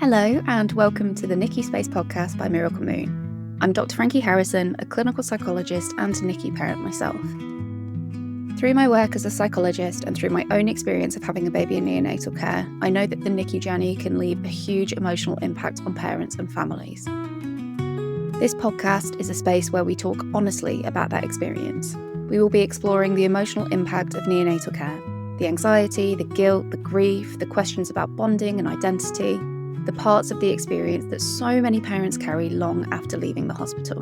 Hello and welcome to the NICU Space podcast by Miracle Moon. I'm Dr. Frankie Harrison, a clinical psychologist and a NICU parent myself. Through my work as a psychologist and through my own experience of having a baby in neonatal care, I know that the NICU journey can leave a huge emotional impact on parents and families. This podcast is a space where we talk honestly about that experience. We will be exploring the emotional impact of neonatal care, the anxiety, the guilt, the grief, the questions about bonding and identity, the parts of the experience that so many parents carry long after leaving the hospital.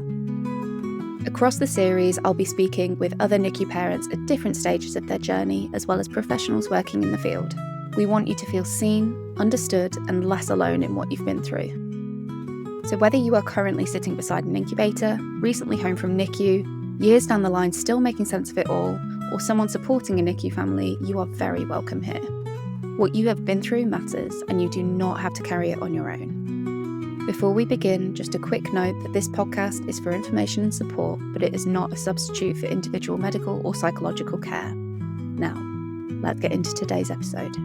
Across the series, I'll be speaking with other NICU parents at different stages of their journey, as well as professionals working in the field. We want you to feel seen, understood, and less alone in what you've been through. So whether you are currently sitting beside an incubator, recently home from NICU, years down the line still making sense of it all, or someone supporting a NICU family, you are very welcome here. What you have been through matters, and you do not have to carry it on your own. Before we begin, just a quick note that this podcast is for information and support, but it is not a substitute for individual medical or psychological care. Now, let's get into today's episode.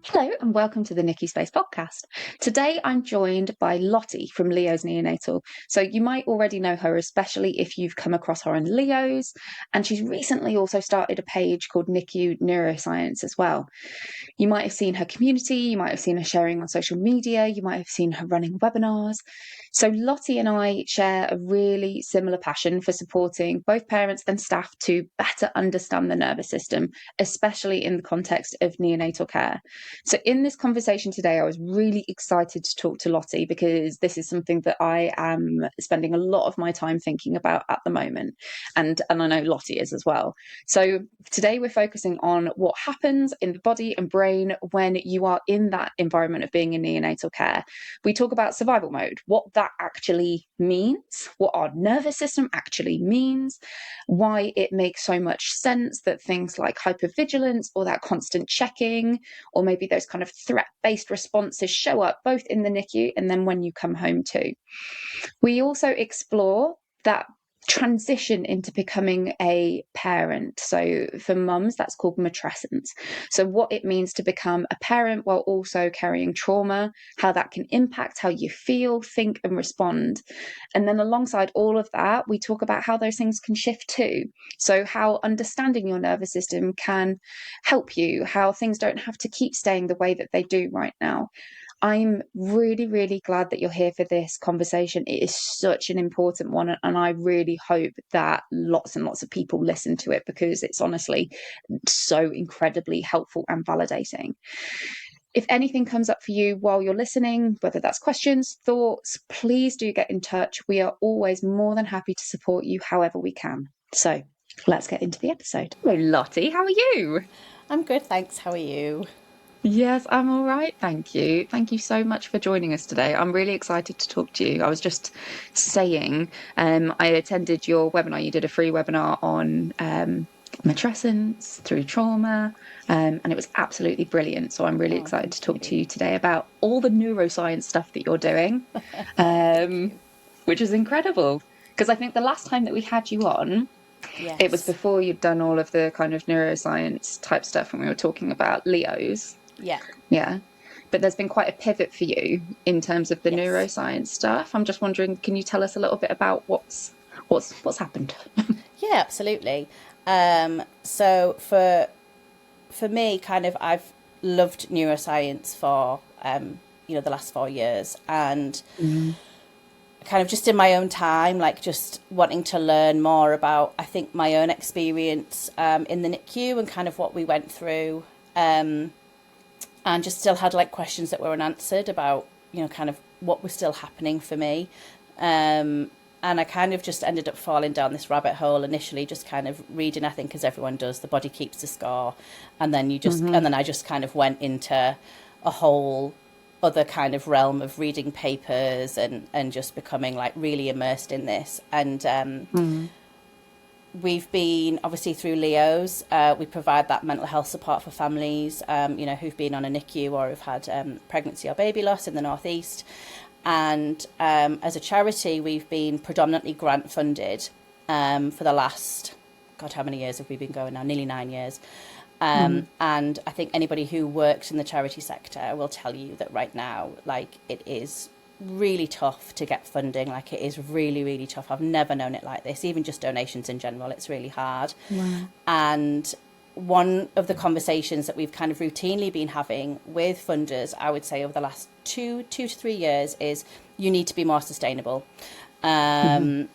Hello and welcome to the NICU Space podcast. Today I'm joined by Lottie from Leo's Neonatal. So you might already know her, especially if you've come across her on Leo's, and she's recently also started a page called NICU Neuroscience as well. You might have seen her community, you might have seen her sharing on social media, you might have seen her running webinars. So Lottie and I share a really similar passion for supporting both parents and staff to better understand the nervous system, especially in the context of neonatal care. So in this conversation today, I was really excited to talk to Lottie because this is something that I am spending a lot of my time thinking about at the moment. And I know Lottie is as well. So today we're focusing on what happens in the body and brain when you are in that environment of being in neonatal care. We talk about survival mode, what that actually means, what our nervous system actually means, why it makes so much sense that things like hypervigilance or that constant checking, or maybe those kind of threat-based responses show up both in the NICU and then when you come home too. We also explore that transition into becoming a parent. So for mums, that's called matrescence. So what it means to become a parent while also carrying trauma, how that can impact how you feel, think, and respond. And then alongside all of that, we talk about how those things can shift too. So how understanding your nervous system can help you, how things don't have to keep staying the way that they do right now. I'm really, really glad that you're here for this conversation. It is such an important one, and I really hope that lots and lots of people listen to it because it's honestly so incredibly helpful and validating. If anything comes up for you while you're listening, whether that's questions, thoughts, please do get in touch. We are always more than happy to support you however we can. So let's get into the episode. Hello, Lottie. How are you? I'm good, thanks. How are you? Yes, I'm all right. Thank you. Thank you so much for joining us today. I'm really excited to talk to you. I was just saying, I attended your webinar. You did a free webinar on matrescence through trauma, and it was absolutely brilliant. So I'm really excited to talk to you today about all the neuroscience stuff that you're doing, which is incredible. Because I think the last time that we had you on, it was before you'd done all of the kind of neuroscience type stuff, and we were talking about Leo's. Yeah. But there's been quite a pivot for you in terms of the neuroscience stuff. I'm just wondering, can you tell us a little bit about what's happened? Yeah, absolutely. So for me, kind of, I've loved neuroscience for the last 4 years, and kind of just in my own time, like just wanting to learn more about, I think, my own experience in the NICU and kind of what we went through. And just still had like questions that were unanswered about, kind of what was still happening for me. And I kind of just ended up falling down this rabbit hole initially, just kind of reading, I think, as everyone does, The Body Keeps the Score. And then and then I just kind of went into a whole other kind of realm of reading papers and just becoming like really immersed in this. And we've been, obviously, through Leo's, we provide that mental health support for families, who've been on a NICU or have had pregnancy or baby loss in the Northeast. And as a charity, we've been predominantly grant funded for the last God, how many years have we been going now? Nearly 9 years. And I think anybody who works in the charity sector will tell you that right now, like, it is really tough to get funding. Like, it is really, really tough. I've never known it like this. Even just donations in general, it's really hard. Wow. And one of the conversations that we've kind of routinely been having with funders, I would say over the last two to 3 years, is you need to be more sustainable. And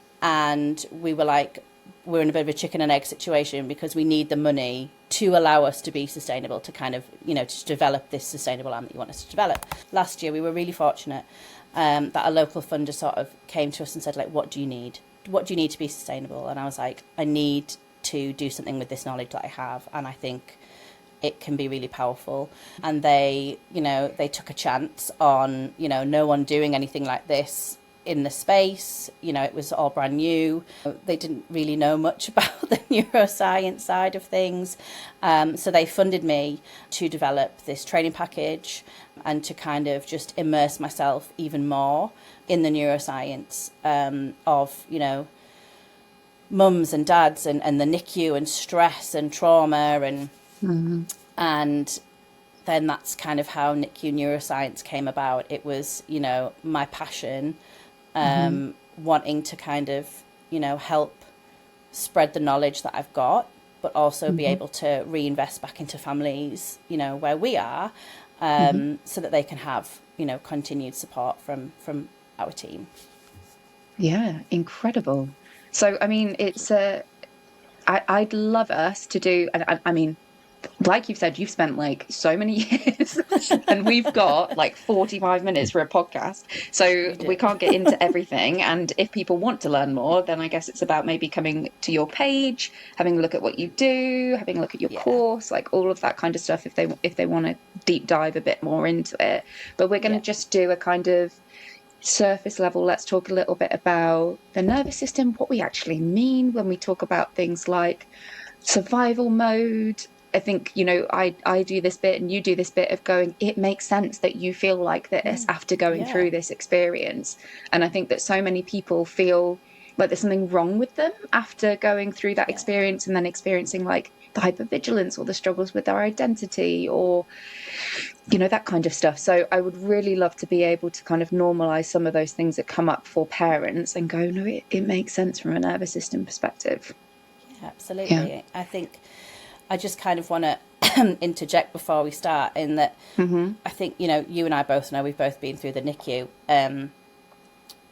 we were like, we're in a bit of a chicken and egg situation, because we need the money to allow us to be sustainable, to kind of, you know, to develop this sustainable arm that you want us to develop. Last year, we were really fortunate that a local funder sort of came to us and said, like, what do you need? What do you need to be sustainable? And I was like, I need to do something with this knowledge that I have, and I think it can be really powerful. And they, you know, they took a chance on, you know, no one doing anything like this in the space. You know, it was all brand new. They didn't really know much about the neuroscience side of things. So they funded me to develop this training package and to kind of just immerse myself even more in the neuroscience of, you know, mums and dads and the NICU and stress and trauma and then that's kind of how NICU neuroscience came about. It was, you know, my passion, wanting to kind of, you know, help spread the knowledge that I've got, but also be able to reinvest back into families, you know, where we are, so that they can have, you know, continued support from our team. Yeah, incredible. So, I mean, I'd love us to do, and I mean, like you've said, you've spent like so many years and we've got like 45 minutes for a podcast. So we can't get into everything. And if people want to learn more, then I guess it's about maybe coming to your page, having a look at what you do, having a look at your course, like all of that kind of stuff, if they want to deep dive a bit more into it. But we're going to just do a kind of surface level. Let's talk a little bit about the nervous system, what we actually mean when we talk about things like survival mode. I think, you know, I do this bit and you do this bit of going, it makes sense that you feel like this after going through this experience. And I think that so many people feel like there's something wrong with them after going through that experience and then experiencing like the hypervigilance or the struggles with their identity or, you know, that kind of stuff. So I would really love to be able to kind of normalize some of those things that come up for parents and go, no, it makes sense from a nervous system perspective. Yeah, absolutely. Yeah. I think I just kind of want to interject before we start in that I think, you know, you and I both know, we've both been through the NICU.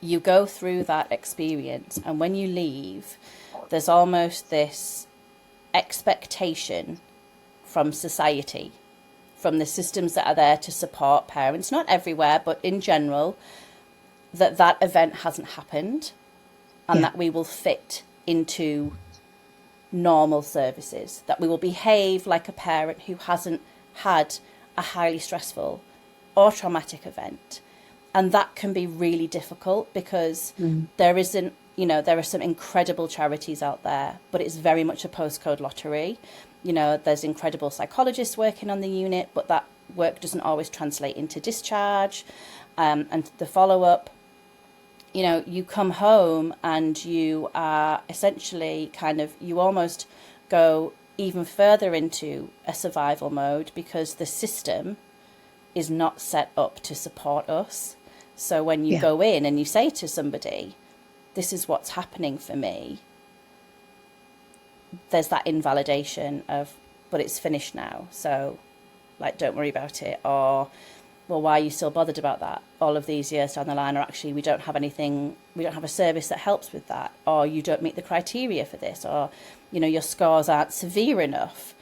You go through that experience and when you leave, there's almost this expectation from society, from the systems that are there to support parents, not everywhere, but in general, that event hasn't happened and that we will fit into normal services, that we will behave like a parent who hasn't had a highly stressful or traumatic event. And that can be really difficult because there isn't, you know, there are some incredible charities out there, but it's very much a postcode lottery. You know, there's incredible psychologists working on the unit, but that work doesn't always translate into discharge and the follow-up. You know, you come home and you are essentially kind of, you almost go even further into a survival mode because the system is not set up to support us. So when you go in and you say to somebody, this is what's happening for me, there's that invalidation of, but it's finished now. So, like, don't worry about it. Or, well, why are you still bothered about that all of these years down the line? Or actually, we don't have a service that helps with that. Or you don't meet the criteria for this. Or, you know, your scores aren't severe enough.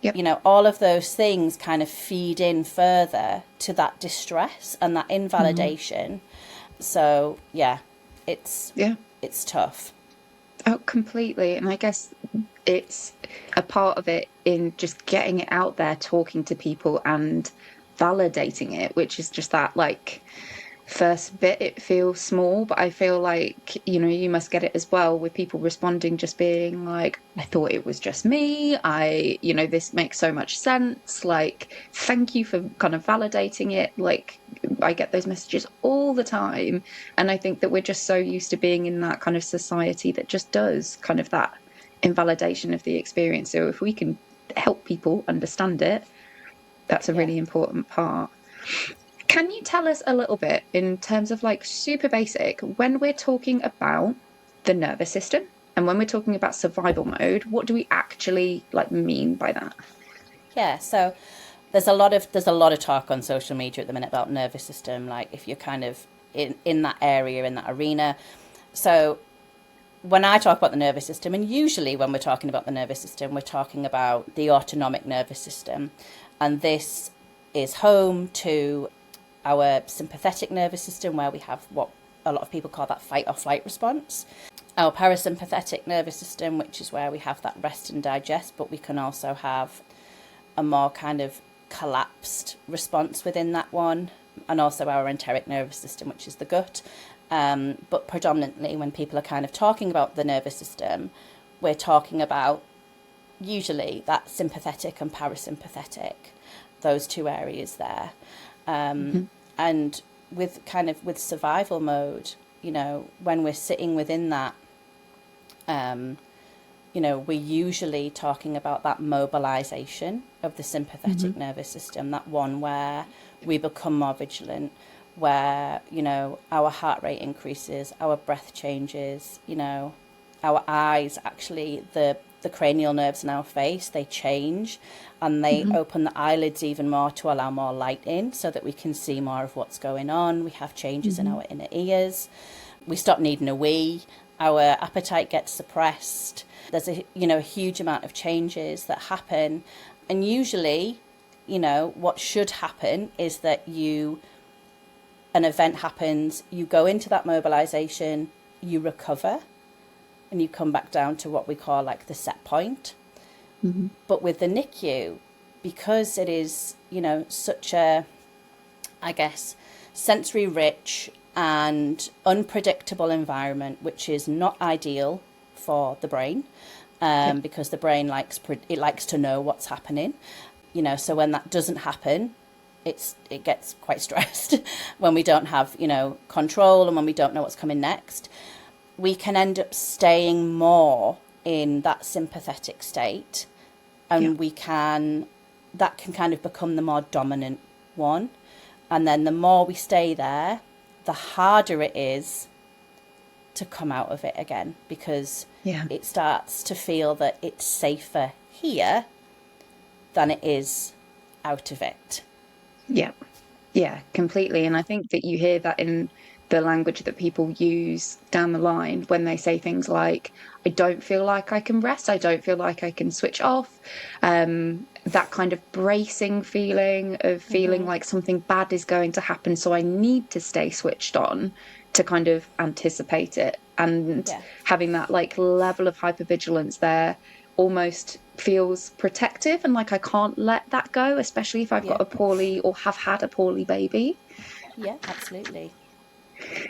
You know, all of those things kind of feed in further to that distress and that invalidation. So, yeah, it's tough. Oh, completely. And I guess it's a part of it in just getting it out there, talking to people and validating it, which is just that like first bit. It feels small, but I feel like, you know, you must get it as well with people responding, just being like, I thought it was just me. You know, this makes so much sense. Like, thank you for kind of validating it. Like, I get those messages all the time. And I think that we're just so used to being in that kind of society that just does kind of that invalidation of the experience. So if we can help people understand it, that's a really important part. Can you tell us a little bit in terms of like super basic, when we're talking about the nervous system and when we're talking about survival mode, what do we actually like mean by that? Yeah, so there's a lot of talk on social media at the minute about nervous system, like if you're kind of in that area, in that arena. So when I talk about the nervous system, and usually when we're talking about the nervous system, we're talking about the autonomic nervous system. And this is home to our sympathetic nervous system, where we have what a lot of people call that fight or flight response. Our parasympathetic nervous system, which is where we have that rest and digest, but we can also have a more kind of collapsed response within that one. And also our enteric nervous system, which is the gut. But predominantly when people are kind of talking about the nervous system, we're talking about usually that sympathetic and parasympathetic, those two areas there. And with survival mode, when we're sitting within that, we're usually talking about that mobilization of the sympathetic nervous system, that one where we become more vigilant, where, our heart rate increases, our breath changes, our eyes, actually, the cranial nerves in our face, they change, and they open the eyelids even more to allow more light in so that we can see more of what's going on. We have changes in our inner ears. We stop needing a wee. Our appetite gets suppressed. There's a huge amount of changes that happen. And usually, what should happen is that an event happens, you go into that mobilization, you recover, and you come back down to what we call like the set point. But with the NICU, because it is, such a, I guess, sensory rich and unpredictable environment, which is not ideal for the brain, because the brain likes to know what's happening. So when that doesn't happen, it gets quite stressed when we don't have, control, and when we don't know what's coming next. We can end up staying more in that sympathetic state, and that can kind of become the more dominant one. And then the more we stay there, the harder it is to come out of it again, because it starts to feel that it's safer here than it is out of it. Yeah, completely. And I think that you hear that in the language that people use down the line when they say things like, I don't feel like I can rest, I don't feel like I can switch off. That kind of bracing feeling of feeling like something bad is going to happen, so I need to stay switched on to kind of anticipate it. And having that like level of hypervigilance there almost feels protective, and like I can't let that go, especially if I've got a poorly or have had a poorly baby. Yeah, absolutely.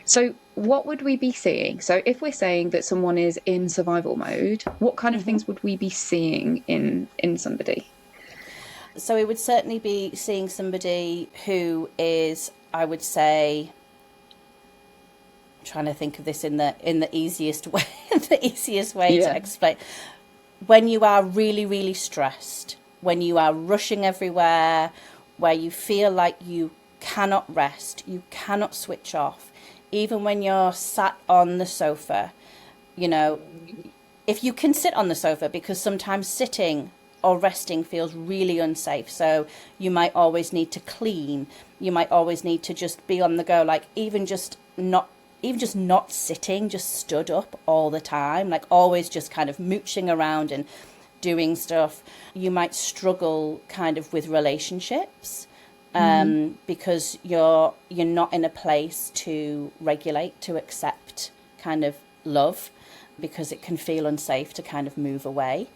So what would we be seeing? So if we're saying that someone is in survival mode, what kind of things would we be seeing in somebody? So we would certainly be seeing somebody who is, I would say, I'm trying to think of this in the easiest way, to explain. When you are really, really stressed, when you are rushing everywhere, where you feel like you cannot rest, you cannot switch off, even when you're sat on the sofa, if you can sit on the sofa, because sometimes sitting or resting feels really unsafe. So you might always need to clean. You might always need to just be on the go, like even just not sitting, just stood up all the time, like always just kind of mooching around and doing stuff. You might struggle kind of with relationships, because you're not in a place to regulate, to accept kind of love, because it can feel unsafe to kind of move away.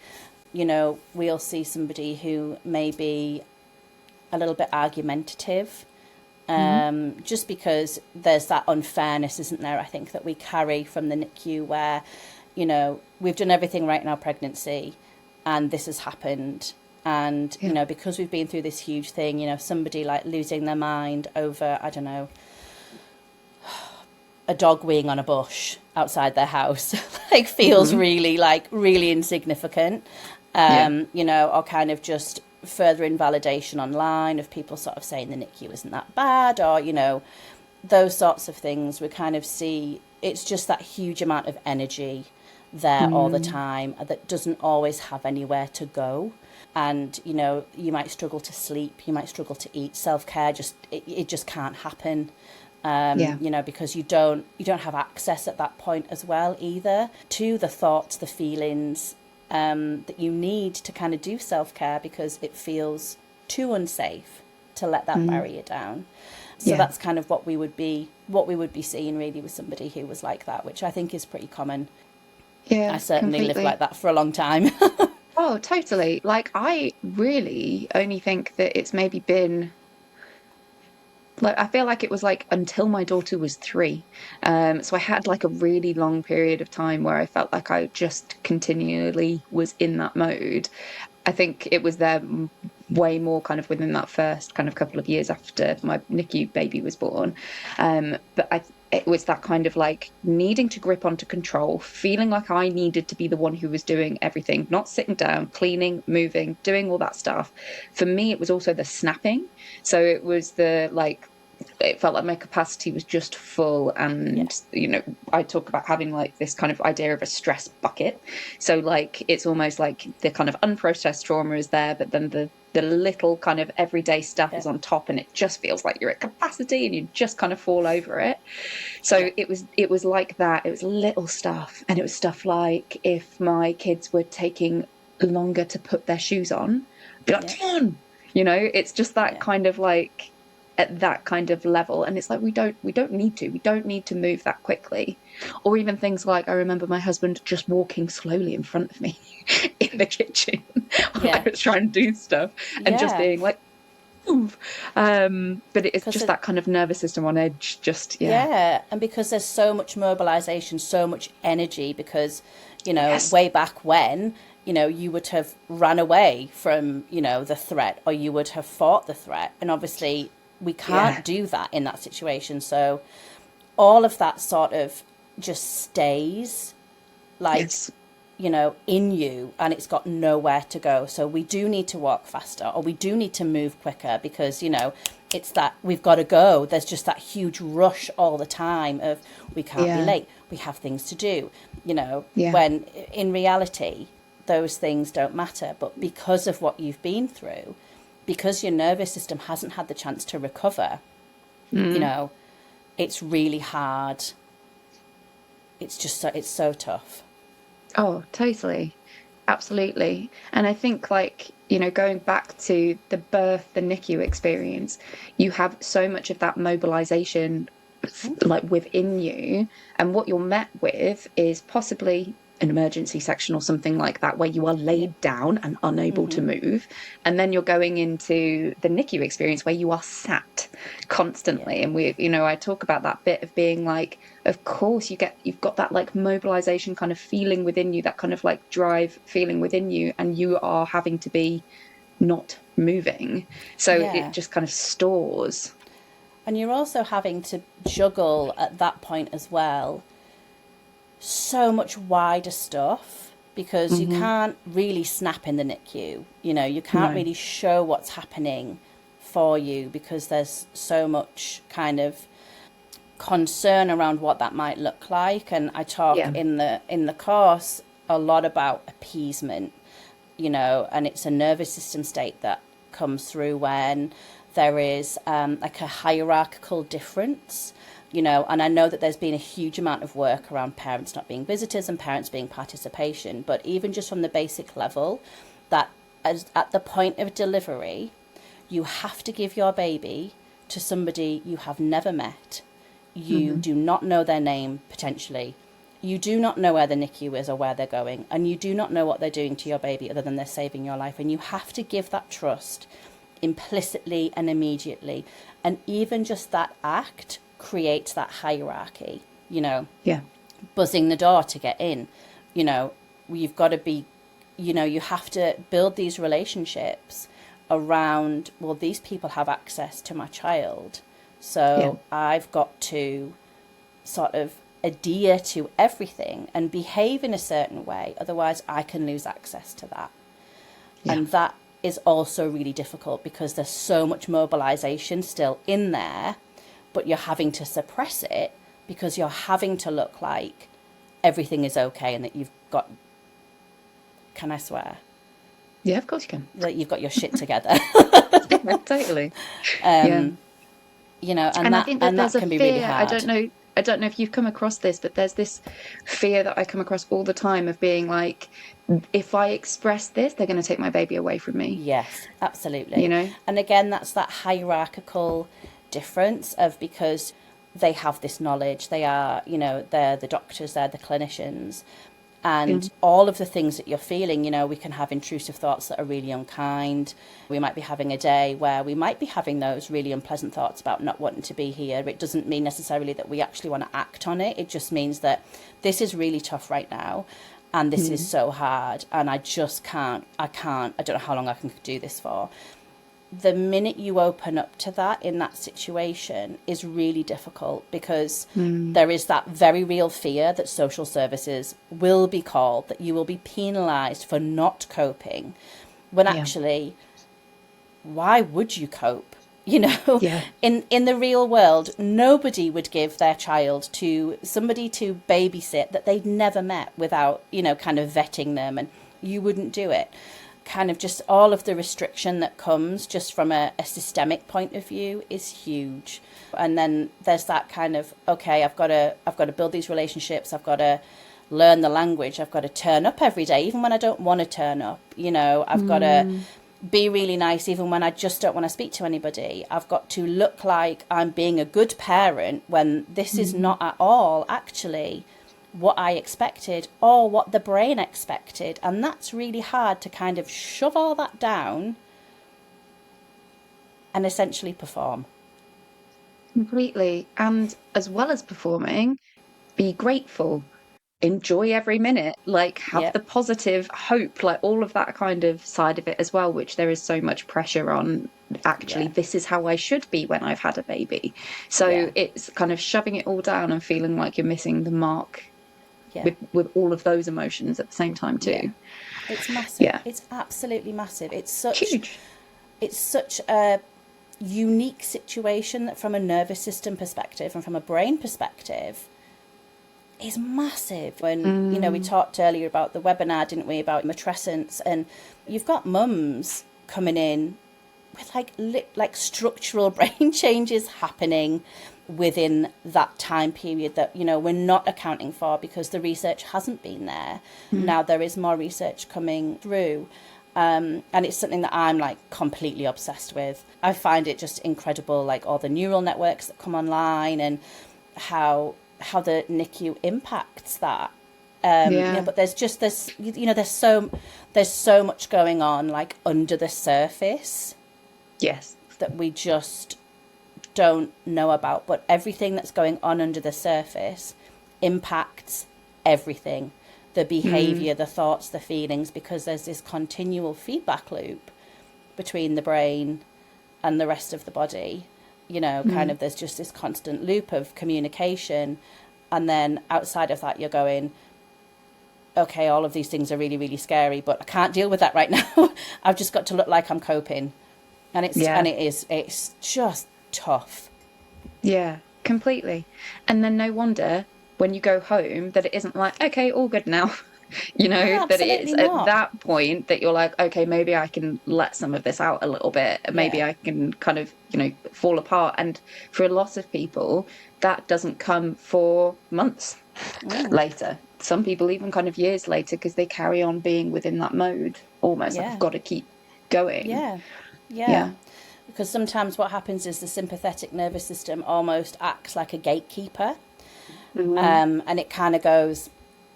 We'll see somebody who may be a little bit argumentative, just because there's that unfairness, isn't there, I think, that we carry from the NICU, where, we've done everything right in our pregnancy and this has happened. And, because we've been through this huge thing, somebody like losing their mind over, I don't know, a dog weeing on a bush outside their house like feels really insignificant, or kind of just further invalidation online of people sort of saying the NICU isn't that bad, or those sorts of things. We kind of see it's just that huge amount of energy there all the time that doesn't always have anywhere to go. And you might struggle to sleep, you might struggle to eat. Self-care it just can't happen, because you don't have access at that point as well either to the thoughts, the feelings that you need to kind of do self-care, because it feels too unsafe to let that barrier down. So that's kind of what we would be seeing really with somebody who was like that, which I think is pretty common. Yeah, I certainly completely. lived like that for a long time. Oh, totally. Like, I really only think that it's maybe been like, I feel like it was like until my daughter was 3. So I had like a really long period of time where I felt like I just continually was in that mode. I think it was there way more kind of within that first kind of couple of years after my NICU baby was born. But it was that kind of like needing to grip onto control, feeling like I needed to be the one who was doing everything, not sitting down, cleaning, moving, doing all that stuff. For me, it was also the snapping. So it was the like, it felt like my capacity was just full. And I talk about having like this kind of idea of a stress bucket. So like it's almost like the kind of unprocessed trauma is there, but then the little kind of everyday stuff is on top, and it just feels like you're at capacity and you just kind of fall over it. So it was like that. It was little stuff, and it was stuff like if my kids were taking longer to put their shoes on, I'd be like, come on, it's just that kind of like at that kind of level. And it's like we don't need to move that quickly. Or even things like, I remember my husband just walking slowly in front of me in the kitchen while I was trying to do stuff, and just being like, move. But it's just that kind of nervous system on edge, and because there's so much mobilization, so much energy, because way back when you would have ran away from the threat, or you would have fought the threat, and obviously we can't do that in that situation. So all of that sort of just stays like in you, and it's got nowhere to go. So we do need to walk faster, or we do need to move quicker, because it's that we've got to go. There's just that huge rush all the time of we can't be late, we have things to do, when in reality those things don't matter. But because of what you've been through, because your nervous system hasn't had the chance to recover, it's really hard. It's so tough. Oh, totally. Absolutely. And I think like, going back to the birth, the NICU experience, you have so much of that mobilization like within you. And what you're met with is possibly an emergency section or something like that, where you are laid down and unable to move. And then you're going into the NICU experience where you are sat constantly. And I talk about that bit of being like, of course you've got that like mobilization kind of feeling within you, that kind of like drive feeling within you, and you are having to be not moving. So it just kind of stores. And you're also having to juggle at that point as well so much wider stuff, because you can't really snap in the NICU. You can't really show what's happening for you, because there's so much kind of concern around what that might look like. And I talk in the course a lot about appeasement, and it's a nervous system state that comes through when there is like a hierarchical difference. And I know that there's been a huge amount of work around parents not being visitors and parents being participation, but even just from the basic level, that at the point of delivery, you have to give your baby to somebody you have never met. You do not know their name, potentially. You do not know where the NICU is or where they're going, and you do not know what they're doing to your baby other than they're saving your life. And you have to give that trust implicitly and immediately. And even just that act creates that hierarchy, buzzing the door to get in. You've got to be, you have to build these relationships around, well, these people have access to my child, so I've got to sort of adhere to everything and behave in a certain way. Otherwise, I can lose access to that. Yeah. And that is also really difficult because there's so much mobilization still in there, but you're having to suppress it because you're having to look like everything is okay and that you've got, can I swear? Yeah, of course you can. That you've got your shit together. Yeah, totally. You know, and I think that there's can a be fear. really hard. I don't know if you've come across this, but there's this fear that I come across all the time of being like, if I express this, they're going to take my baby away from me. Yes, absolutely. You know? And again, that's that hierarchical difference of, because they have this knowledge, they are, you know, they're the doctors, they're the clinicians. And all of the things that you're feeling, you know, we can have intrusive thoughts that are really unkind. We might be having a day where we might be having those really unpleasant thoughts about not wanting to be here. It doesn't mean necessarily that we actually want to act on it. It just means that this is really tough right now. And this is so hard. And I just can't. I don't know how long I can do this for. The minute you open up to that in that situation is really difficult, because there is that very real fear that social services will be called, that you will be penalised for not coping, when actually, why would you cope? You know, in the real world, nobody would give their child to somebody to babysit that they'd never met without, you know, kind of vetting them, and you wouldn't do it. Kind of just all of the restriction that comes just from a systemic point of view is huge. And then there's that kind of, okay, I've got to build these relationships. I've got to learn the language. I've got to turn up every day, even when I don't want to turn up. You know, I've got to be really nice, even when I just don't want to speak to anybody. I've got to look like I'm being a good parent when this is not at all actually what I expected or what the brain expected. And that's really hard to kind of shove all that down and essentially perform. Completely. And as well as performing, be grateful, enjoy every minute, like have the positive hope, like all of that kind of side of it as well, which there is so much pressure on. Actually, this is how I should be when I've had a baby. So it's kind of shoving it all down and feeling like you're missing the mark. With all of those emotions at the same time too. It's massive. It's absolutely massive. It's such huge. It's such a unique situation that from a nervous system perspective and from a brain perspective is massive. When you know, we talked earlier about the webinar, didn't we, about matrescence, and you've got mums coming in with like structural brain changes happening within that time period that, you know, we're not accounting for because the research hasn't been there. Now there is more research coming through, and it's something that I'm like completely obsessed with. I find it just incredible, like all the neural networks that come online and how the NICU impacts that. You know, but there's so much going on like under the surface that we just don't know about. But everything that's going on under the surface impacts everything, the behavior, the thoughts, the feelings, because there's this continual feedback loop between the brain and the rest of the body. You know, kind of there's just this constant loop of communication, and then outside of that you're going, okay, all of these things are really, really scary, but I can't deal with that right now. I've just got to look like I'm coping. And it's just tough. Yeah, completely. And then no wonder when you go home that it isn't like, okay, all good now. You know, that it's at that point that you're like, okay, maybe I can let some of this out a little bit. Maybe I can kind of, you know, fall apart. And for a lot of people, that doesn't come for months later. Some people even kind of years later, because they carry on being within that mode almost. Like, I've got to keep going. Yeah. Because sometimes what happens is the sympathetic nervous system almost acts like a gatekeeper. And it kind of goes,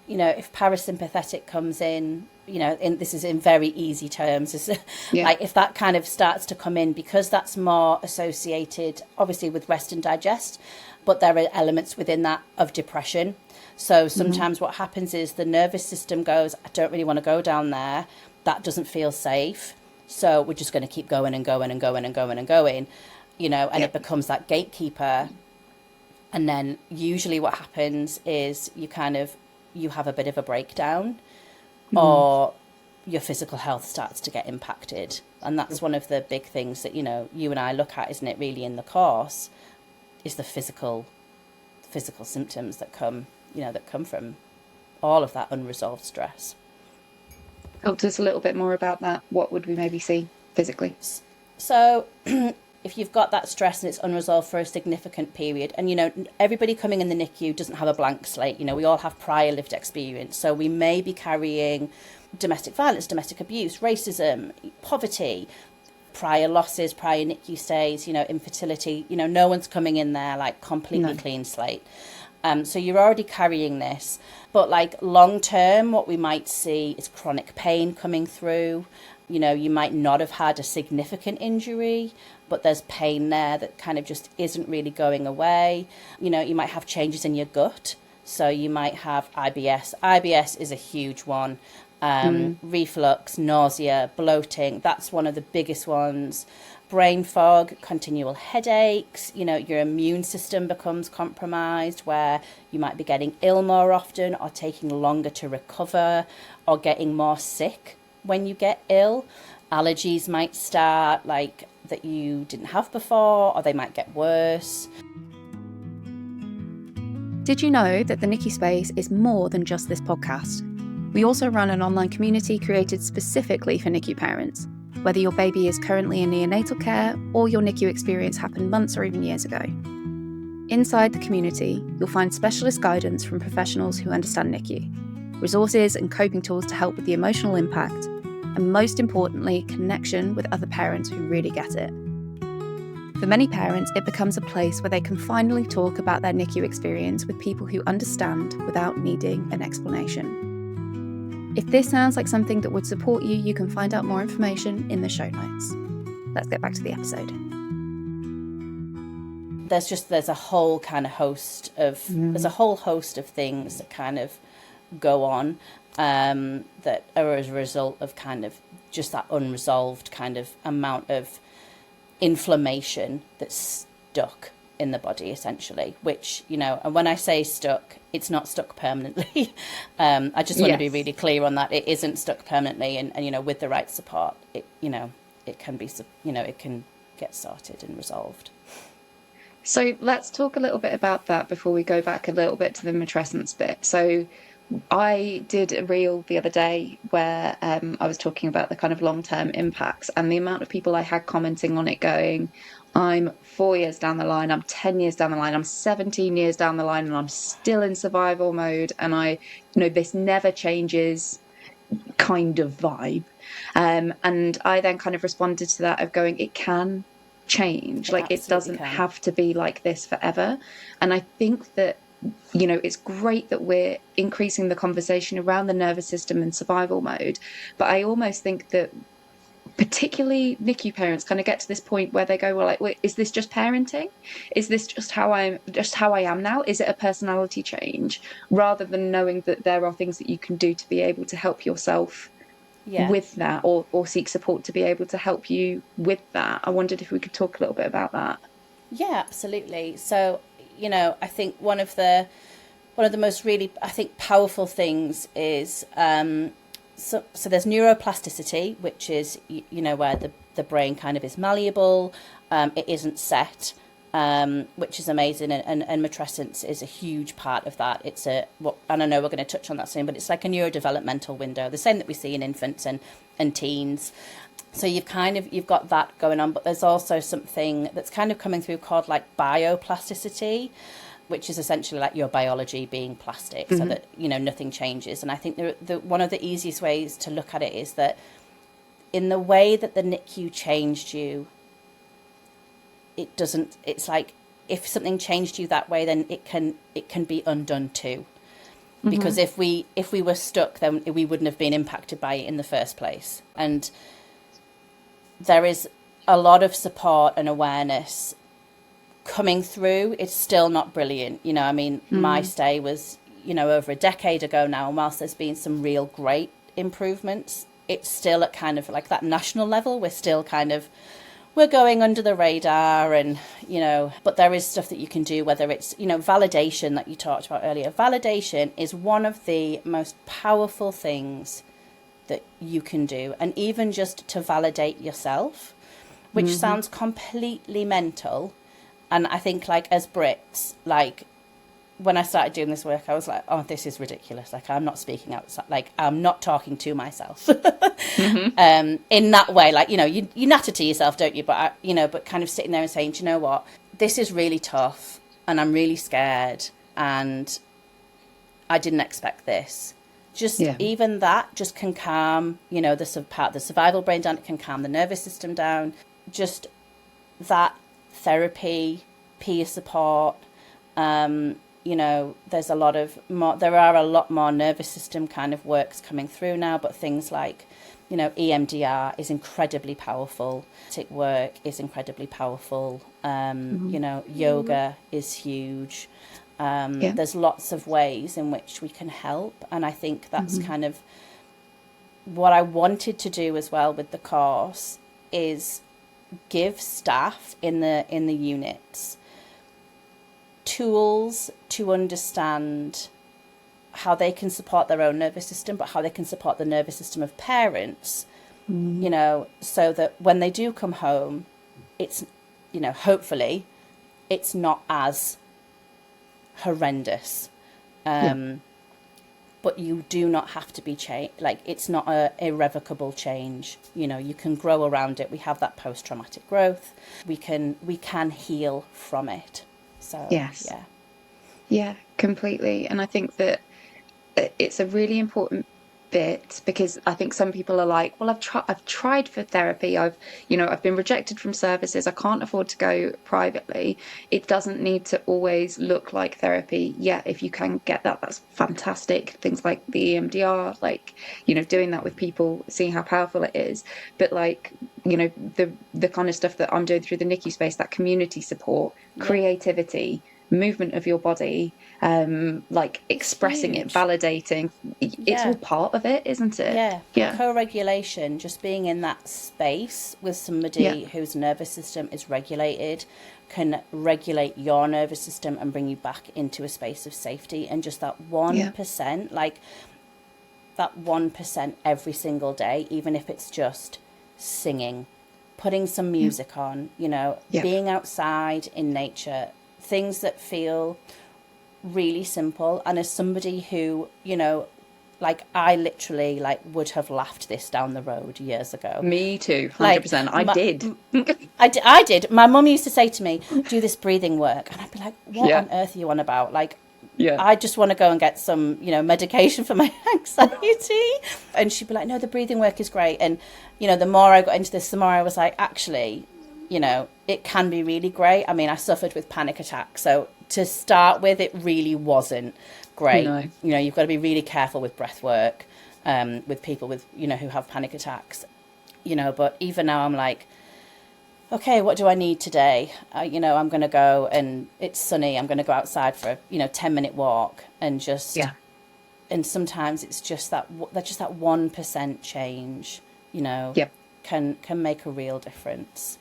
you know, if parasympathetic comes in, you know, this is in very easy terms, like if that kind of starts to come in, because that's more associated obviously with rest and digest, but there are elements within that of depression. So sometimes what happens is the nervous system goes, I don't really want to go down there. That doesn't feel safe. So we're just going to keep going and going and going and going and going, you know, and it becomes that gatekeeper And then usually what happens is you have a bit of a breakdown, or your physical health starts to get impacted. And that's one of the big things that, you and I look at, isn't it, really, in the course, is the physical symptoms that come from all of that unresolved stress. Talk to us a little bit more about that. What would we maybe see physically? So if you've got that stress and it's unresolved for a significant period, and, everybody coming in the NICU doesn't have a blank slate. We all have prior lived experience. So we may be carrying domestic violence, domestic abuse, racism, poverty, prior losses, prior NICU stays, infertility. No one's coming in there like completely clean slate. So you're already carrying this. But like long term, what we might see is chronic pain coming through. You might not have had a significant injury, but there's pain there that kind of just isn't really going away. You might have changes in your gut. So you might have IBS. IBS is a huge one. Reflux, nausea, bloating, that's one of the biggest ones. Brain fog, continual headaches, your immune system becomes compromised, where you might be getting ill more often, or taking longer to recover, or getting more sick when you get ill. Allergies might start, like, that you didn't have before, or they might get worse. Did you know that the NICU Space is more than just this podcast? We also run an online community created specifically for NICU parents, whether your baby is currently in neonatal care or your NICU experience happened months or even years ago. Inside the community, you'll find specialist guidance from professionals who understand NICU, resources and coping tools to help with the emotional impact, and most importantly, connection with other parents who really get it. For many parents, it becomes a place where they can finally talk about their NICU experience with people who understand without needing an explanation. If this sounds like something that would support you, you can find out more information in the show notes. Let's get back to the episode. There's a whole kind of host of there's a whole host of things that kind of go on that are as a result of kind of just that unresolved kind of amount of inflammation that's stuck in the body, essentially, which, and when I say stuck, it's not stuck permanently. I just want to be really clear on that. It isn't stuck permanently, and with the right support, it can be, it can get started and resolved. So let's talk a little bit about that before we go back a little bit to the matrescence bit. So I did a reel the other day where I was talking about the kind of long-term impacts, and the amount of people I had commenting on it going, I'm 4 years down the line, I'm 10 years down the line, I'm 17 years down the line, and I'm still in survival mode, and this never changes kind of vibe. And I then kind of responded to that of going, it can change. It doesn't have to be like this forever. And I think that, it's great that we're increasing the conversation around the nervous system and survival mode. But I almost think that particularly NICU parents kind of get to this point where they go, well, wait, is this just parenting? Is this just how I am now? Is it a personality change? Rather than knowing that there are things that you can do to be able to help yourself with that, or seek support to be able to help you with that. I wondered if we could talk a little bit about that. Yeah, absolutely. So, I think one of the most really, I think, powerful things is so there's neuroplasticity, which is, where the brain kind of is malleable. It isn't set, which is amazing. And matrescence is a huge part of that. And I know we're going to touch on that soon, but it's like a neurodevelopmental window, the same that we see in infants and teens. So you've got that going on, but there's also something that's kind of coming through called like bioplasticity, which is essentially like your biology being plastic, so that, nothing changes. And I think one of the easiest ways to look at it is that in the way that the NICU changed you, it's like if something changed you that way, then it can be undone too. Because if we were stuck, then we wouldn't have been impacted by it in the first place. And there is a lot of support and awareness coming through. It's still not brilliant. My stay was, over a decade ago now, and whilst there's been some real great improvements, it's still at kind of like that national level. We're still we're going under the radar, and but there is stuff that you can do, whether it's validation that you talked about earlier. Validation is one of the most powerful things that you can do, and even just to validate yourself, which sounds completely mental. And I think, like, as Brits, like, when I started doing this work, I was like, oh, this is ridiculous. Like, I'm not speaking outside, like, I'm not talking to myself in that way. Like, you natter to yourself, don't you? But, but kind of sitting there and saying, do you know what? This is really tough, and I'm really scared, and I didn't expect this. Just even that just can calm, the part of the survival brain down. It can calm the nervous system down. Just that therapy, peer support, there's a lot more nervous system kind of works coming through now, but things like, EMDR is incredibly powerful. Work is incredibly powerful. Yoga is huge. There's lots of ways in which we can help. And I think that's kind of what I wanted to do as well with the course, is give staff in the units tools to understand how they can support their own nervous system, but how they can support the nervous system of parents, so that when they do come home, it's, hopefully it's not as horrendous. But you do not have to be like, it's not a irrevocable change. You can grow around it. We have that post-traumatic growth. We can heal from it. So yes. Yeah, completely. And I think that it's a really important bit, because I think some people are like, well, I've tried for therapy, I've been rejected from services, I can't afford to go privately. It doesn't need to always look like therapy. If you can get that, that's fantastic. Things like the EMDR, like, doing that with people, seeing how powerful it is. But like, the kind of stuff that I'm doing through the NICU space, that community support, creativity, movement of your body, like expressing it, validating, it's all part of it, isn't it? Co-regulation, just being in that space with somebody whose nervous system is regulated, can regulate your nervous system and bring you back into a space of safety. And just that 1%, like that 1% every single day, even if it's just singing, putting some music on, being outside in nature, things that feel really simple. And as somebody who, like, I literally would have laughed this down the road years ago. Me too, 100%. I did. My mum used to say to me, do this breathing work. And I'd be like, what on earth are you on about? Like, I just want to go and get some, medication for my anxiety. And she'd be like, no, the breathing work is great. And, the more I got into this, the more I was like, actually, it can be really great. I mean, I suffered with panic attacks. So to start with, it really wasn't great. No. You've got to be really careful with breath work, with people with, who have panic attacks, but even now I'm like, okay, what do I need today? I'm going to go, and it's sunny. I'm going to go outside for a 10-minute walk, and just, and sometimes it's just that 1% change, can make a real difference.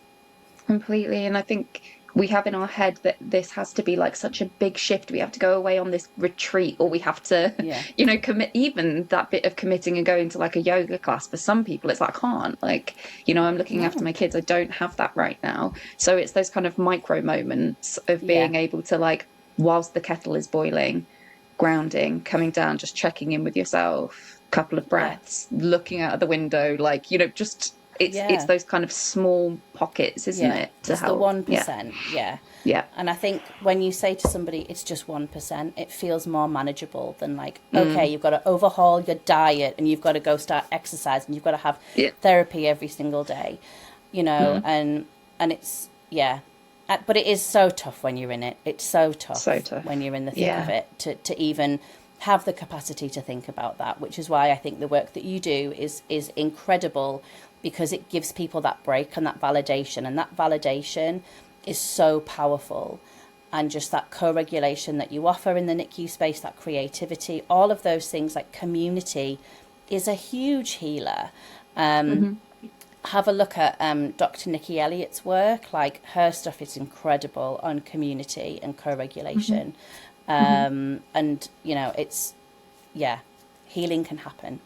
Completely. And I think we have in our head that this has to be like such a big shift. We have to go away on this retreat, or we have to, commit, even that bit of committing and going to like a yoga class. For some people, it's like, I can't, like, I'm looking after my kids. I don't have that right now. So it's those kind of micro moments of being able to, like, whilst the kettle is boiling, grounding, coming down, just checking in with yourself, couple of breaths, looking out of the window, like, just... It's those kind of small pockets, isn't it? To it's help. The 1%. Yeah. And I think when you say to somebody it's just 1%, it feels more manageable than like, okay, you've got to overhaul your diet, and you've got to go start exercising, you've got to have therapy every single day, and it's but it is so tough when you're in it. It's so tough when you're in the thick of it to even have the capacity to think about that, which is why I think the work that you do is incredible, because it gives people that break and that validation, and that validation is so powerful. And just that co-regulation that you offer in the NICU space, that creativity, all of those things, like community, is a huge healer. have a look at Dr. Nikki Elliott's work. Like, her stuff is incredible on community and co-regulation. And, you know, it's, yeah, healing can happen.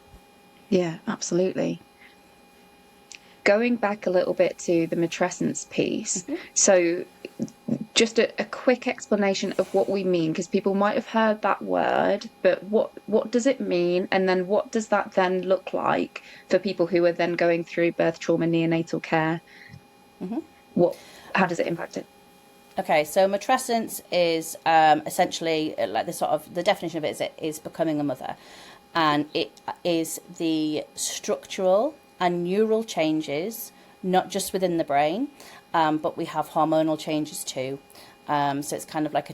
Yeah, absolutely. Going back a little bit to the matrescence piece, so just a quick explanation of what we mean, because people might have heard that word, but what does it mean? And then what does that then look like for people who are then going through birth trauma neonatal care? How does it impact it? Okay, so matrescence is essentially like the definition of it is becoming a mother, and it is the structural and neural changes, not just within the brain, but we have hormonal changes too. So it's kind of like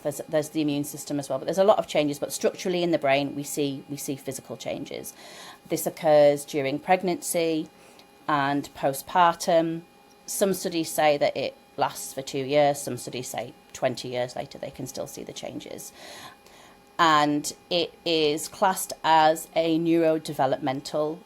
there's the immune system as well, but there's a lot of changes. But structurally in the brain, we see physical changes. This occurs during pregnancy and postpartum. Some studies say that it lasts for 2 years. Some studies say 20 years later they can still see the changes. And it is classed as a neurodevelopmental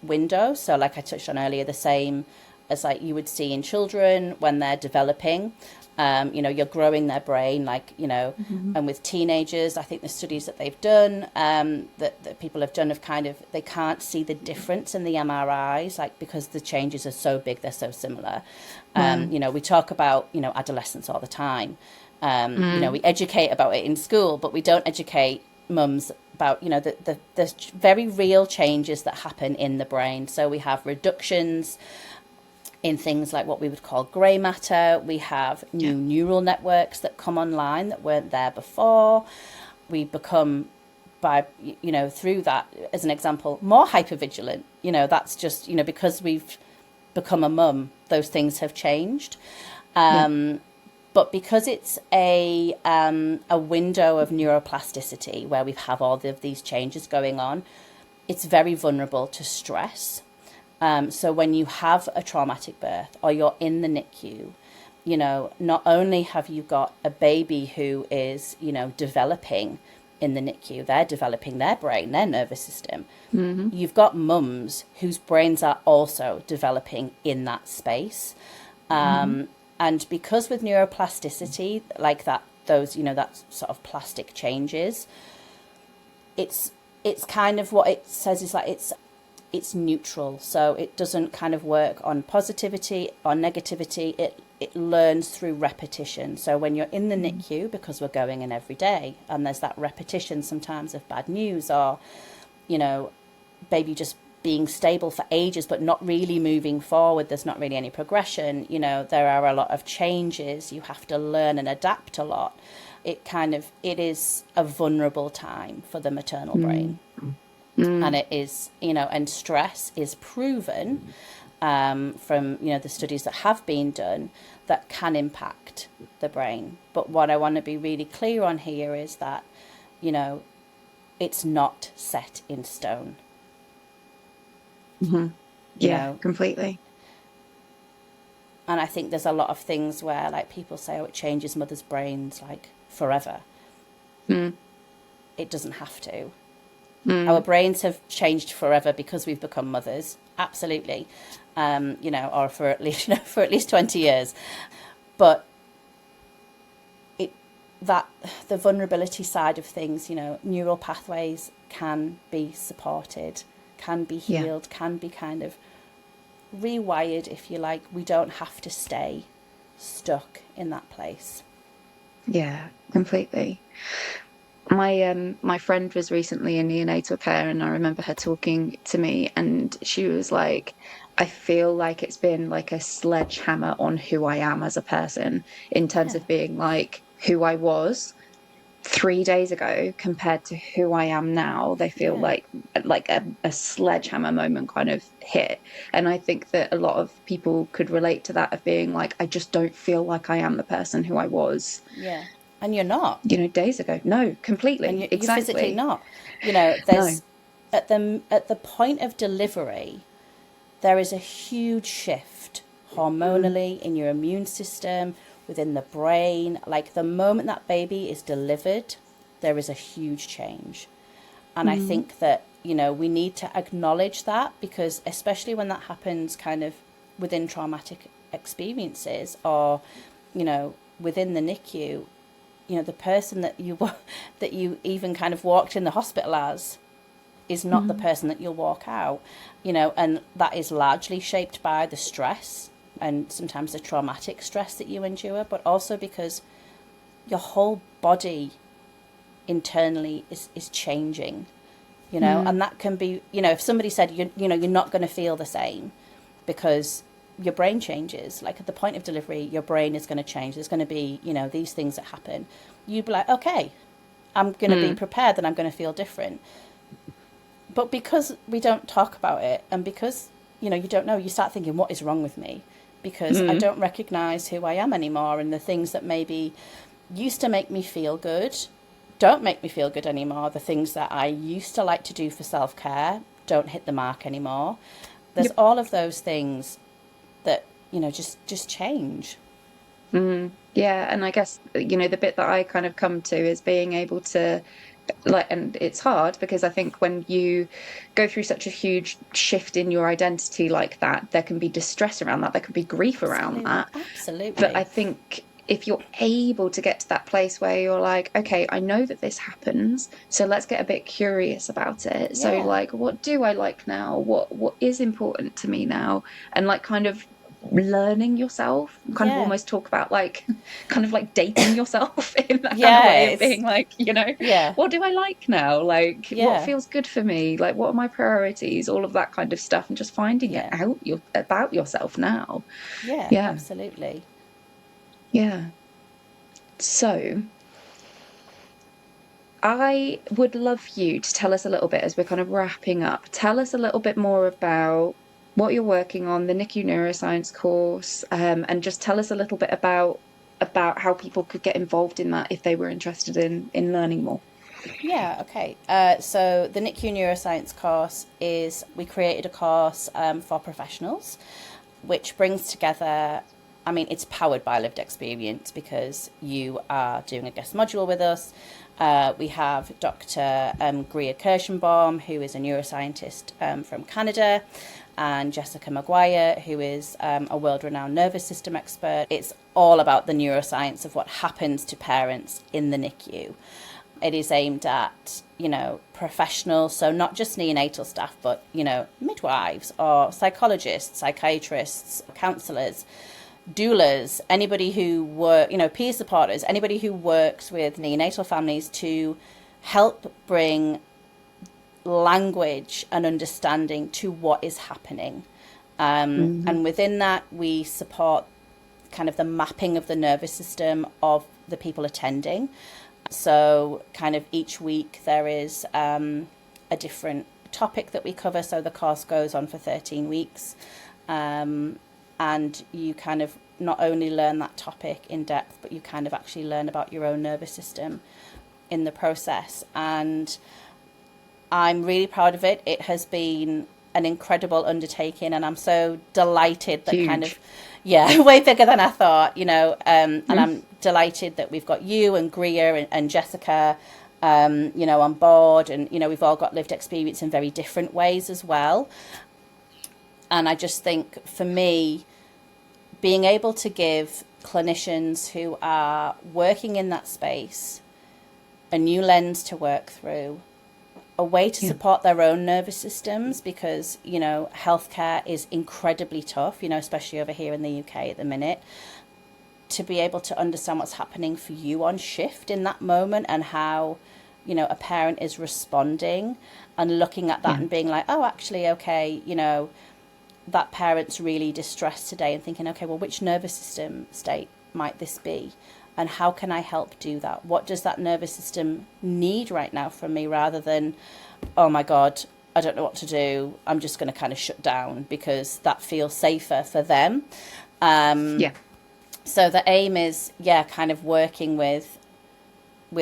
window. So like I touched on earlier, the same as like you would see in children when they're developing. You know, you're growing their brain, like, you know, and with teenagers, I think the studies that they've done, that people have done have kind of, they can't see the difference in the MRIs, like, because the changes are so big, they're so similar. You know, we talk about, you know, adolescence all the time. You know, we educate about it in school, but we don't educate mums about, you know, the very real changes that happen in the brain. So we have reductions in things like what we would call grey matter. We have new neural networks that come online that weren't there before. We become, by, you know, through that, as an example, more hypervigilant. You know, that's just, you know, because we've become a mum, those things have changed. But because it's a window of neuroplasticity where we have all of these changes going on, it's very vulnerable to stress. So when you have a traumatic birth or you're in the NICU, you know, not only have you got a baby who is, you know, developing in the NICU, they're developing their brain, their nervous system. You've got mums whose brains are also developing in that space. And because with neuroplasticity, like that, those, you know, that sort of plastic changes, it's kind of what it says is like it's neutral. So it doesn't kind of work on positivity or negativity. It learns through repetition. So when you're in the NICU, because we're going in every day, and there's that repetition sometimes of bad news, or, you know, baby just being stable for ages but not really moving forward, there's not really any progression, you know, there are a lot of changes, you have to learn and adapt a lot. It is a vulnerable time for the maternal brain. And it is, you know, and stress is proven from, you know, the studies that have been done that can impact the brain. But what I want to be really clear on here is that, you know, it's not set in stone. Yeah, completely. And I think there's a lot of things where, like, people say, oh, it changes mothers' brains, like, forever. It doesn't have to. Our brains have changed forever because we've become mothers, absolutely, you know, or for at least 20 years. But the vulnerability side of things, you know, neural pathways can be supported, can be healed, can be kind of rewired, if you like. We don't have to stay stuck in that place. Yeah, completely. My friend was recently in neonatal care, and I remember her talking to me, and she was like, I feel like it's been like a sledgehammer on who I am as a person, in terms of being like who I was 3 days ago compared to who I am now. They feel like a sledgehammer moment kind of hit. And I think that a lot of people could relate to that, of being like, I just don't feel like I am the person who I was. Yeah. And you're not. You know, days ago. No, completely. And you're exactly. physically not. You know, there's at the point of delivery, there is a huge shift hormonally in your immune system, within the brain. Like, the moment that baby is delivered, there is a huge change. And I think that you know, we need to acknowledge that, because especially when that happens kind of within traumatic experiences, or, you know, within the NICU, you know, the person that you even kind of walked in the hospital as is not the person that you'll walk out, you know, and that is largely shaped by the stress and sometimes the traumatic stress that you endure, but also because your whole body internally is changing, you know, and that can be, you know, if somebody said, you know, you're not going to feel the same because your brain changes, like at the point of delivery, your brain is going to change. There's going to be, you know, these things that happen. You'd be like, okay, I'm going to be prepared that I'm going to feel different. But because we don't talk about it, and because, you know, you don't know, you start thinking, what is wrong with me? Because I don't recognize who I am anymore. And the things that maybe used to make me feel good don't make me feel good anymore. The things that I used to like to do for self-care don't hit the mark anymore. There's all of those things that, you know, just change. Yeah, and I guess, you know, the bit that I kind of come to is being able to, like, and it's hard because I think when you go through such a huge shift in your identity like that, there can be distress around that, there can be grief around that. But I Absolutely. think if you're able to get to that place where you're like, okay, I know that this happens, so let's get a bit curious about it. So Yeah. like, what do I like now? What is important to me now? And like kind of learning yourself, kind of Yeah. almost talk about like kind of like dating yourself in that kind of Yeah. way of It's, being like, you know, yeah. what do I like now? Like what Yeah. feels good for me? Like what are my priorities? All of that kind of stuff, and just finding it Yeah. out about yourself now. Yeah. Yeah. Absolutely. Yeah. So I would love you to tell us a little bit as we're kind of wrapping up. Tell us a little bit more about what you're working on, the NICU Neuroscience course, and just tell us a little bit about how people could get involved in that if they were interested in learning more. Yeah, okay. So the NICU Neuroscience course is, we created a course for professionals, which brings together, I mean, it's powered by lived experience because you are doing a guest module with us. We have Dr. Greer Kirschenbaum, who is a neuroscientist from Canada, and Jessica Maguire, who is a world-renowned nervous system expert. It's all about the neuroscience of what happens to parents in the NICU. It is aimed at, you know, professionals, so not just neonatal staff, but, you know, midwives or psychologists, psychiatrists, counsellors, doulas, anybody who work, you know, peer supporters, anybody who works with neonatal families to help bring language and understanding to what is happening. And within that, we support kind of the mapping of the nervous system of the people attending. So kind of each week there is a different topic that we cover. So the course goes on for 13 weeks. And you kind of not only learn that topic in depth, but you kind of actually learn about your own nervous system in the process. And I'm really proud of it. It has been an incredible undertaking, and I'm so delighted that kind of, Huge. yeah, way bigger than I thought, you know, and I'm delighted that we've got you and Greer and Jessica, you know, on board, and, you know, we've all got lived experience in very different ways as well. And I just think for me, being able to give clinicians who are working in that space a new lens to work through, a way to support their own nervous systems, because, you know, healthcare is incredibly tough, you know, especially over here in the UK at the minute, to be able to understand what's happening for you on shift in that moment, and how, you know, a parent is responding, and looking at that and being like, oh, actually, okay, you know, that parent's really distressed today, and thinking, okay, well, which nervous system state might this be? And how can I help do that? What does that nervous system need right now from me, rather than, oh my God, I don't know what to do, I'm just going to kind of shut down, because that feels safer for them. Yeah. So the aim is, yeah, kind of working with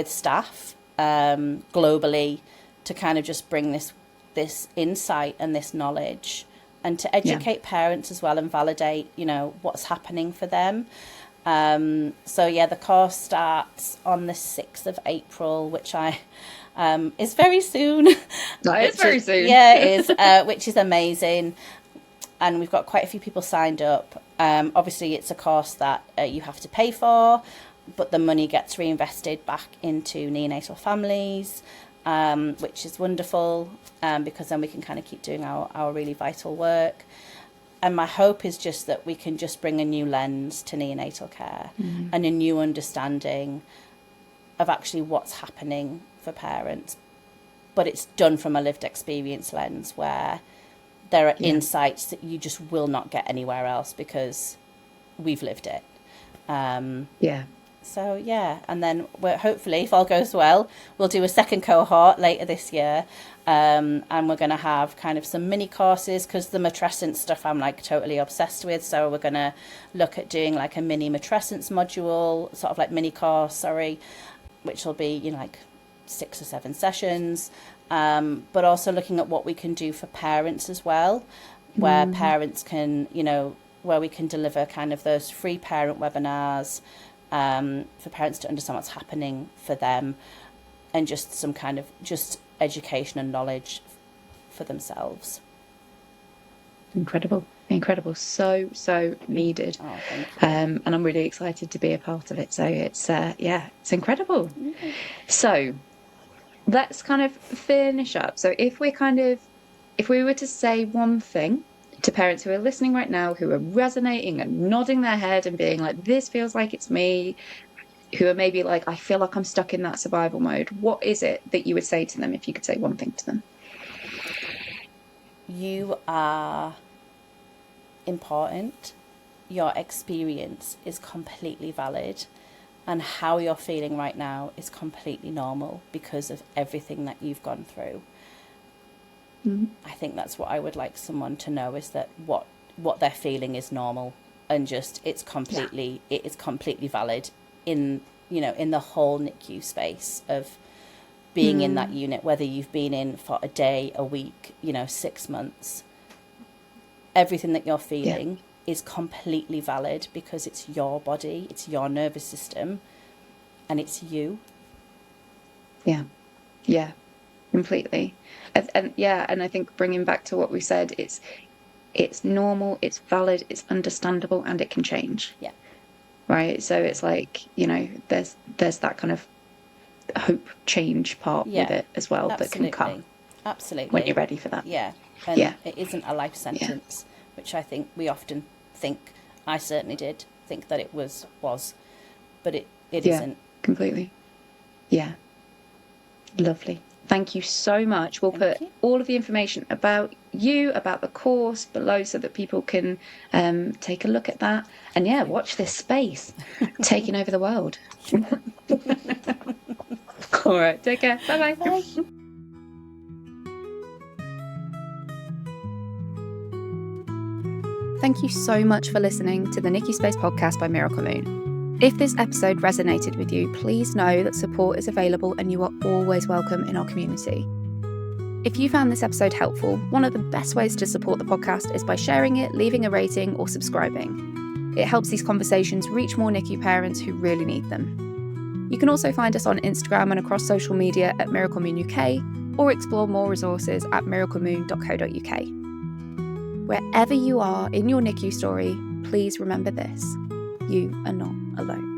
staff globally to kind of just bring this insight and this knowledge, and to educate parents as well, and validate, you know, what's happening for them. So yeah, the course starts on the 6th of April, which is very soon. That is very soon. Yeah, it is, which is amazing. And we've got quite a few people signed up. Obviously, it's a course that you have to pay for, but the money gets reinvested back into neonatal families, which is wonderful, because then we can kind of keep doing our really vital work. And my hope is just that we can just bring a new lens to neonatal care and a new understanding of actually what's happening for parents. But it's done from a lived experience lens where there are insights that you just will not get anywhere else because we've lived it. So, yeah, and then hopefully, if all goes well, we'll do a second cohort later this year. And we're going to have kind of some mini courses because the matrescence stuff I'm like totally obsessed with. So we're going to look at doing like a mini matrescence module, sort of like mini course, which will be, like 6 or 7 sessions. But also looking at what we can do for parents as well, where parents can, where we can deliver kind of those free parent webinars, for parents to understand what's happening for them, and just some kind of just education and knowledge for themselves. Incredible, so needed. Oh, thank you. And I'm really excited to be a part of it. So it's it's incredible. So let's kind of finish up. So if we were to say one thing to parents who are listening right now, who are resonating and nodding their head and being like, this feels like it's me, who are maybe like, I feel like I'm stuck in that survival mode, what is it that you would say to them if you could say one thing to them? You are important. Your experience is completely valid. And how you're feeling right now is completely normal because of everything that you've gone through. I think that's what I would like someone to know, is that what they're feeling is normal, and just it is completely valid in the whole NICU space of being in that unit, whether you've been in for a day, a week, 6 months. Everything that you're feeling is completely valid because it's your body, it's your nervous system, and it's you. Yeah, completely. And I think bringing back to what we said, it's normal, it's valid, it's understandable, and it can change. Yeah. Right. So it's like, there's that kind of hope change part with it as well. Absolutely. That can come. Absolutely. When you're ready for that. Yeah. And it isn't a life sentence, which I think we often think, I certainly did think that it was, but it isn't. Completely. Yeah. Lovely. Thank you so much. We'll put all of the information about you, about the course below so that people can take a look at that. And watch this space taking over the world. All right. Take care. Bye-bye. Bye. Thank you so much for listening to the NICU Space podcast by Miracle Moon. If this episode resonated with you, please know that support is available and you are always welcome in our community. If you found this episode helpful, one of the best ways to support the podcast is by sharing it, leaving a rating, or subscribing. It helps these conversations reach more NICU parents who really need them. You can also find us on Instagram and across social media at Miracle Moon UK, or explore more resources at miraclemoon.co.uk. Wherever you are in your NICU story, please remember this: you are not alone.